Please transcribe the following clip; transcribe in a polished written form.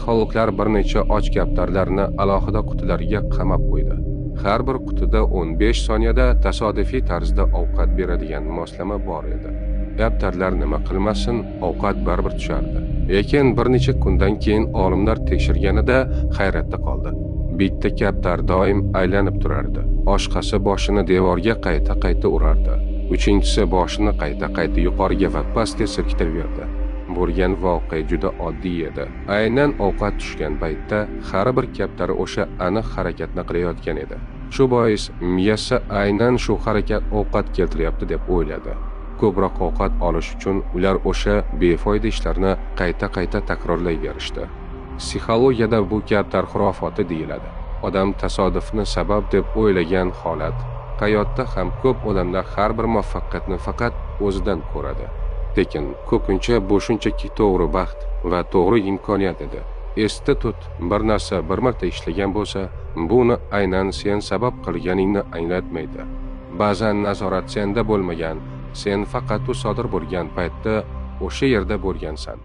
Psixologlar bir necha och kaptarlarni alohida qutilarga qamab qo'ydi. Har bir qutida 15 soniyada tasodifiy tarzda ovqat beradigan moslama bor edi. Kaptarlar nima qilmasin, ovqat baribir tushardi. Lekin bir necha kundan keyin olimlar tekshirganida hayratda qoldi. Bitta kaptar doim aylanib turardi. Oshqasi boshini devorga qayta urardi. Uchinchisi boshini qayta yuqoriga va pastga silkitaverdi. Bo'lgan voqea juda oddiy edi. Aynan ovqat tushgan paytda har bir kaptar o'sha aniq harakatni qilayotgan edi. Shu bois miyasi aynan shu harakat ovqat keltiryapti deb o'yladi. Ko'proq ovqat olish uchun ular o'sha befoyda ishlarni qayta takrorlayverishdi. Psixologiyada bu kaptar xurofoti deyiladi. Odam tasodifni sabab deb o'ylagan holat. Hayotda ham ko'p odamlar har bir muvaffaqiyatni faqat o'zidan ko'radi. Lekin ko'pincha bu shunchaki to'g'ri baxt va to'g'ri imkoniyat edi. Esda tut, bir narsa bir marta ishlagan bo'lsa, buni aynan sen sabab qilganingni anglatmaydi. Ba'zan nazorat senda bo'lmagan, sen faqat u sodir bo'lgan paytda o'sha yerda bo'lgansan.